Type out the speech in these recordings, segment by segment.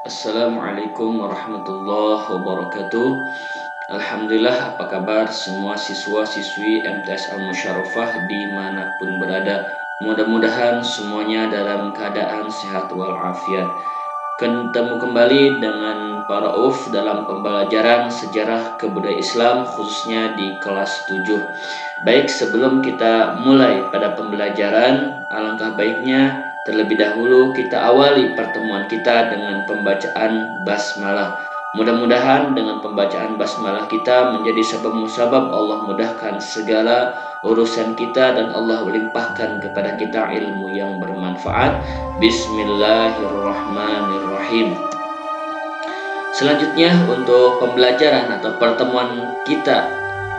Assalamualaikum warahmatullahi wabarakatuh. Alhamdulillah, apa kabar semua siswa-siswi MTS Al-Musyarrafah dimanapun berada. Mudah-mudahan semuanya dalam keadaan sehat walafiat. Ketemu kembali dengan para UF dalam pembelajaran sejarah kebudayaan Islam khususnya di kelas 7. Baik, sebelum kita mulai pada pembelajaran, alangkah baiknya terlebih dahulu kita awali pertemuan kita dengan pembacaan basmalah. Mudah-mudahan dengan pembacaan basmalah kita menjadi sebab musabab Allah mudahkan segala urusan kita dan Allah limpahkan kepada kita ilmu yang bermanfaat. Bismillahirrahmanirrahim. Selanjutnya untuk pembelajaran atau pertemuan kita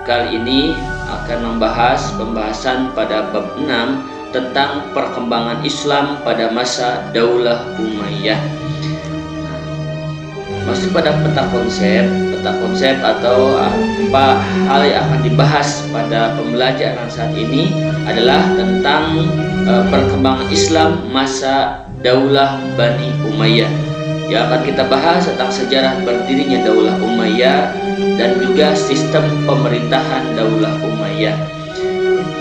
kali ini akan membahas pembahasan pada bab 6 tentang perkembangan Islam pada masa Daulah Umayyah. Masuk pada peta konsep atau apa hal yang akan dibahas pada pembelajaran saat ini adalah tentang perkembangan Islam masa Daulah Bani Umayyah. Yang akan kita bahas tentang sejarah berdirinya Daulah Umayyah dan juga sistem pemerintahan Daulah Umayyah.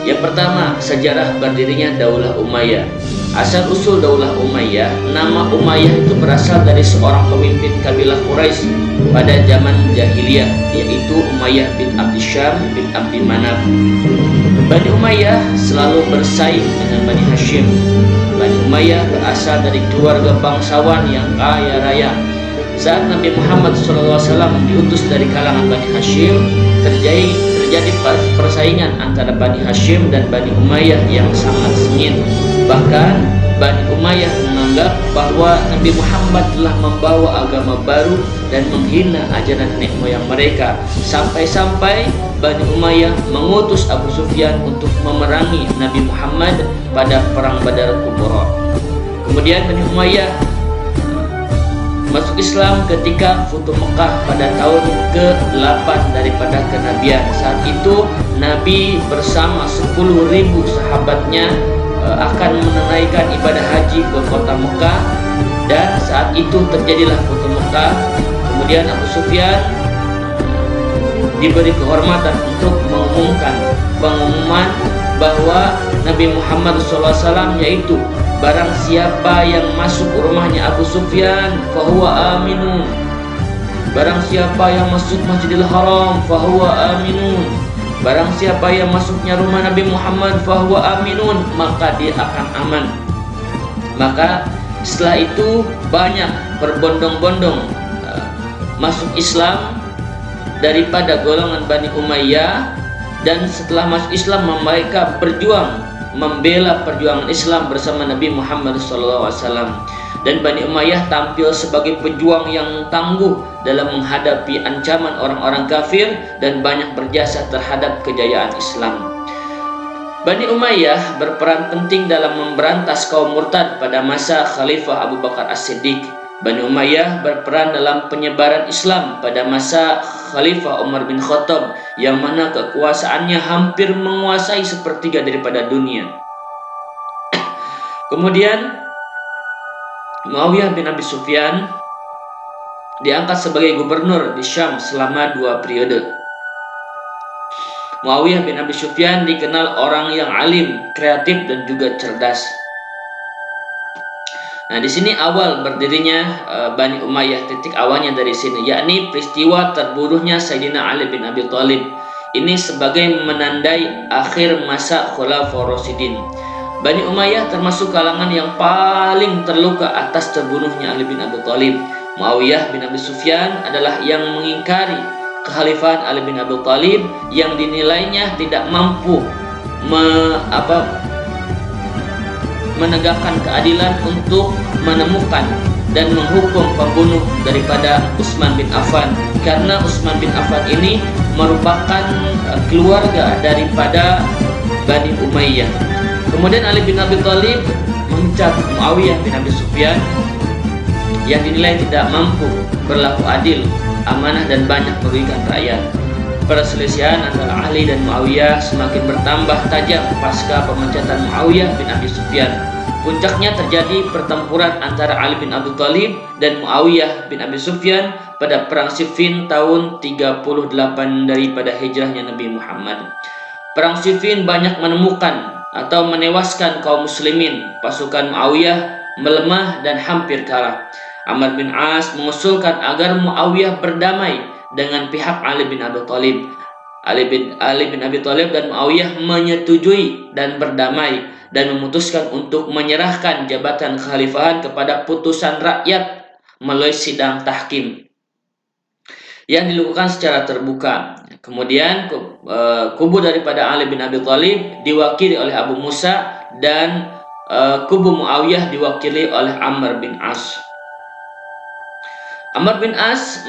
Yang pertama, sejarah berdirinya Daulah Umayyah. Asal-usul Daulah Umayyah, nama Umayyah itu berasal dari seorang pemimpin kabilah Quraisy pada zaman jahiliyah, yaitu Umayyah bin Abdi Syam bin Abdi Manaf. Bani Umayyah selalu bersaing dengan Bani Hashim. Bani Umayyah berasal dari keluarga bangsawan yang kaya raya. Saat Nabi Muhammad SAW diutus dari kalangan Bani Hashim, terjadi persaingan antara Bani Hashim dan Bani Umayyah yang sangat sengit. Bahkan Bani Umayyah menganggap bahwa Nabi Muhammad telah membawa agama baru dan menghina ajaran nenek moyang mereka. Sampai-sampai Bani Umayyah mengutus Abu Sufyan untuk memerangi Nabi Muhammad pada perang Badar Kubra. Kemudian Bani Umayyah masuk Islam ketika Futuh Mekah pada tahun ke-8 daripada kenabian. Saat itu Nabi bersama 10.000 sahabatnya akan menunaikan ibadah haji ke kota Mekah, dan saat itu terjadilah Futuh Mekah. Kemudian Abu Sufyan diberi kehormatan untuk mengumumkan pengumuman bahwa Nabi Muhammad SAW, yaitu barang siapa yang masuk rumahnya Abu Sufyan fahuwa aminun. Barang siapa yang masuk Masjidil Haram fahuwa aminun. Barang siapa yang masuknya rumah Nabi Muhammad fahuwa aminun, maka dia akan aman. Maka setelah itu banyak berbondong-bondong masuk Islam daripada golongan Bani Umayyah, dan setelah masuk Islam mereka berjuang membela perjuangan Islam bersama Nabi Muhammad SAW. Dan Bani Umayyah tampil sebagai pejuang yang tangguh dalam menghadapi ancaman orang-orang kafir dan banyak berjasa terhadap kejayaan Islam. Bani Umayyah berperan penting dalam memberantas kaum murtad pada masa Khalifah Abu Bakar As-Siddiq. Bani Umayyah berperan dalam penyebaran Islam pada masa Khalifah Umar bin Khattab, yang mana kekuasaannya hampir menguasai sepertiga daripada dunia. Kemudian Muawiyah bin Abi Sufyan diangkat sebagai gubernur di Syam selama 2 periode. Muawiyah bin Abi Sufyan dikenal orang yang alim, kreatif, dan juga cerdas. Nah, di sini awal berdirinya Bani Umayyah, titik awalnya dari sini, yakni peristiwa terbunuhnya Sayyidina Ali bin Abi Thalib. Ini sebagai menandai akhir masa Khulafaur Rasyidin. Bani Umayyah termasuk kalangan yang paling terluka atas terbunuhnya Ali bin Abi Thalib. Muawiyah bin Abi Sufyan adalah yang mengingkari kekhalifahan Ali bin Abi Thalib yang dinilainya tidak mampu menegakkan keadilan untuk menemukan dan menghukum pembunuh daripada Utsman bin Affan, karena Utsman bin Affan ini merupakan keluarga daripada Bani Umayyah. Kemudian Ali bin Abi Thalib memecat Muawiyah bin Abi Sufyan yang dinilai tidak mampu berlaku adil, amanah, dan banyak merugikan rakyat. Perselisihan antara Ali dan Muawiyah semakin bertambah tajam pasca pemecatan Muawiyah bin Abi Sufyan. Puncaknya terjadi pertempuran antara Ali bin Abi Thalib dan Muawiyah bin Abi Sufyan pada perang Siffin tahun 38 daripada hijrahnya Nabi Muhammad. Perang Siffin banyak menemukan atau menewaskan kaum muslimin. Pasukan Muawiyah melemah dan hampir kalah. Amr bin As mengusulkan agar Muawiyah berdamai dengan pihak Ali bin Abi Thalib. Ali bin Abi Thalib dan Muawiyah menyetujui dan berdamai dan memutuskan untuk menyerahkan jabatan kekhalifahan kepada putusan rakyat melalui sidang tahkim yang dilakukan secara terbuka. Kemudian kubu daripada Ali bin Abi Thalib diwakili oleh Abu Musa dan kubu Muawiyah diwakili oleh Amr bin As. Amr bin As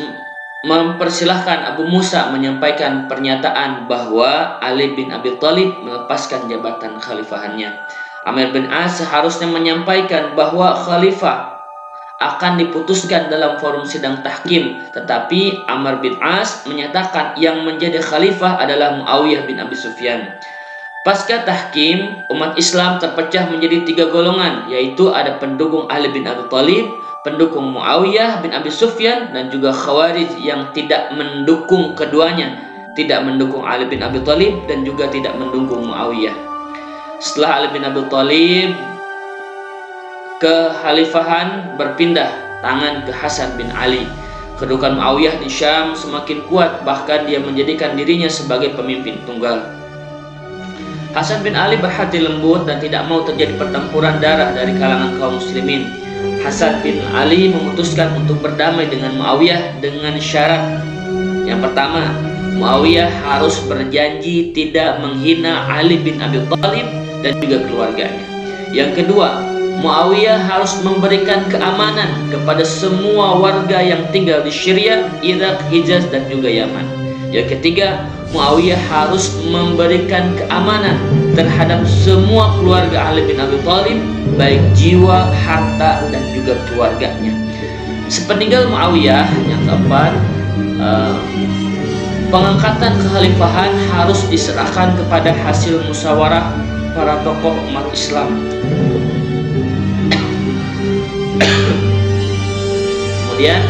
mempersilahkan Abu Musa menyampaikan pernyataan bahwa Ali bin Abi Thalib melepaskan jabatan khalifahannya. Amr bin As seharusnya menyampaikan bahwa khalifah akan diputuskan dalam forum sidang tahkim, tetapi Amr bin As menyatakan yang menjadi khalifah adalah Muawiyah bin Abi Sufyan. Pasca tahkim, umat Islam terpecah menjadi 3 golongan, yaitu ada pendukung Ali bin Abi Thalib, pendukung Muawiyah bin Abi Sufyan, dan juga Khawarij yang tidak mendukung keduanya, tidak mendukung Ali bin Abi Thalib dan juga tidak mendukung Muawiyah. Setelah Ali bin Abi Thalib, kekhalifahan berpindah tangan ke Hasan bin Ali. Kedudukan Muawiyah di Syam semakin kuat, bahkan dia menjadikan dirinya sebagai pemimpin tunggal. Hasan bin Ali berhati lembut dan tidak mau terjadi pertempuran darah dari kalangan kaum muslimin. Hasan bin Ali memutuskan untuk berdamai dengan Muawiyah dengan syarat. Yang pertama, Muawiyah harus berjanji tidak menghina Ali bin Abi Thalib dan juga keluarganya. Yang kedua, Muawiyah harus memberikan keamanan kepada semua warga yang tinggal di Syria, Irak, Hijaz, dan juga Yaman. Yang ketiga, Muawiyah harus memberikan keamanan terhadap semua keluarga Ali bin Abi Thalib, baik jiwa, harta, dan juga keluarganya. Sepeninggal Muawiyah, yang keempat, pengangkatan kekhalifahan harus diserahkan kepada hasil musyawarah para tokoh umat Islam. Kemudian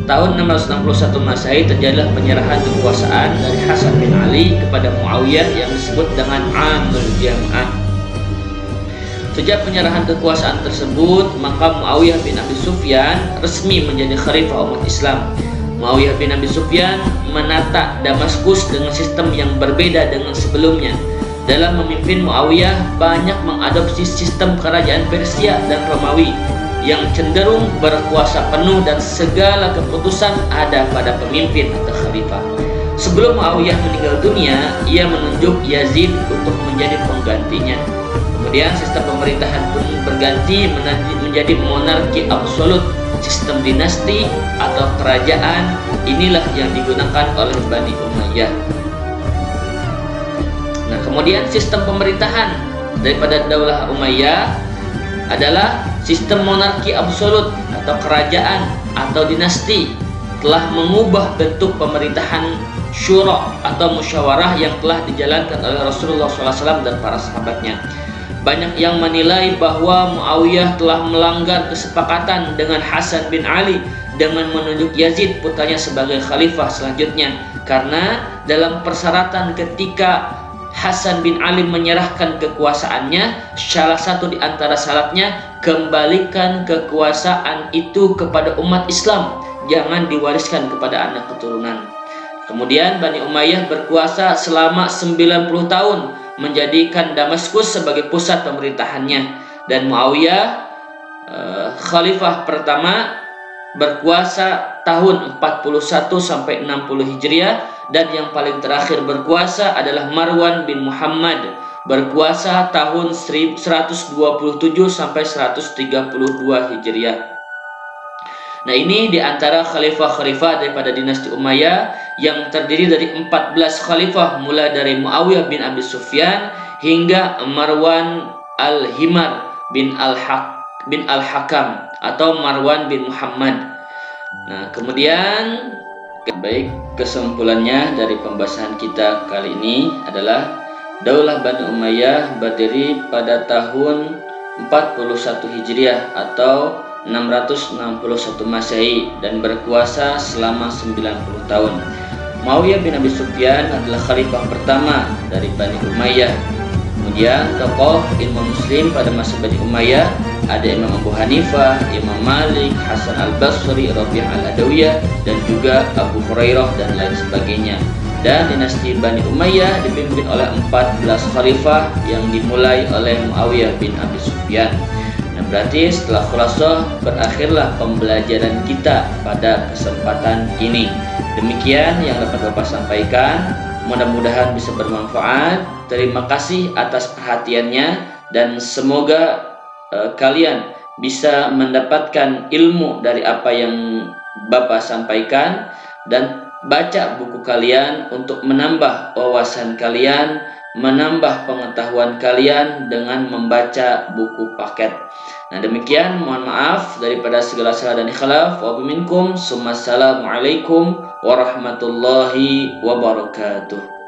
tahun 661 Masehi terjadilah penyerahan kekuasaan dari Hasan bin Ali kepada Muawiyah yang disebut dengan Amul Jam'ah. Sejak penyerahan kekuasaan tersebut, maka Muawiyah bin Abi Sufyan resmi menjadi khalifah umat Islam. Muawiyah bin Abi Sufyan menata Damaskus dengan sistem yang berbeda dengan sebelumnya. Dalam memimpin, Muawiyah banyak mengadopsi sistem kerajaan Persia dan Romawi yang cenderung berkuasa penuh dan segala keputusan ada pada pemimpin atau khalifah. Sebelum Muawiyah meninggal dunia, ia menunjuk Yazid untuk menjadi penggantinya. Kemudian sistem pemerintahan pun berganti menjadi monarki absolut. Sistem dinasti atau kerajaan inilah yang digunakan oleh Bani Umayyah. Nah, kemudian sistem pemerintahan daripada Daulah Umayyah adalah sistem monarki absolut atau kerajaan atau dinasti, telah mengubah bentuk pemerintahan syura atau musyawarah yang telah dijalankan oleh Rasulullah SAW dan para sahabatnya. Banyak yang menilai bahwa Muawiyah telah melanggar kesepakatan dengan Hasan bin Ali dengan menunjuk Yazid putranya sebagai khalifah selanjutnya, karena dalam persyaratan ketika Hasan bin Ali menyerahkan kekuasaannya, salah satu di antara syaratnya, kembalikan kekuasaan itu kepada umat Islam, jangan diwariskan kepada anak keturunan. Kemudian Bani Umayyah berkuasa selama 90 tahun, menjadikan Damaskus sebagai pusat pemerintahannya, dan Muawiyah khalifah pertama berkuasa tahun 41 sampai 60 Hijriah, dan yang paling terakhir berkuasa adalah Marwan bin Muhammad, berkuasa tahun 127 sampai 132 Hijriah. Nah, ini diantara khalifah-khalifah daripada dinasti Umayyah yang terdiri dari 14 khalifah, mulai dari Muawiyah bin Abi Sufyan hingga Marwan al-Himar bin al-Hakam atau Marwan bin Muhammad. Nah, kemudian baik, kesimpulannya dari pembahasan kita kali ini adalah Daulah Bani Umayyah berdiri pada tahun Hijriah atau 661 Masehi dan berkuasa selama 90 tahun. Muawiyah bin Abi Sufyan adalah khalifah pertama dari Bani Umayyah. Kemudian tokoh ilmu muslim pada masa Bani Umayyah ada Imam Abu Hanifah, Imam Malik, Hasan al-Basri, Rabi'ah al-Adawiyah, dan juga Abu Hurairah dan lain sebagainya. Dan dinasti Bani Umayyah dipimpin oleh 14 khalifah yang dimulai oleh Muawiyah bin Abi Sufyan. Nah, berarti setelah khulasah berakhirlah pembelajaran kita pada kesempatan ini. Demikian yang dapat Bapak sampaikan. Mudah-mudahan bisa bermanfaat. Terima kasih atas perhatiannya dan semoga kalian bisa mendapatkan ilmu dari apa yang Bapak sampaikan dan baca buku kalian untuk menambah wawasan kalian, menambah pengetahuan kalian dengan membaca buku paket. Nah, demikian, mohon maaf daripada segala salah dan khilaf. Wa biminkum. Assalamualaikum warahmatullahi wabarakatuh.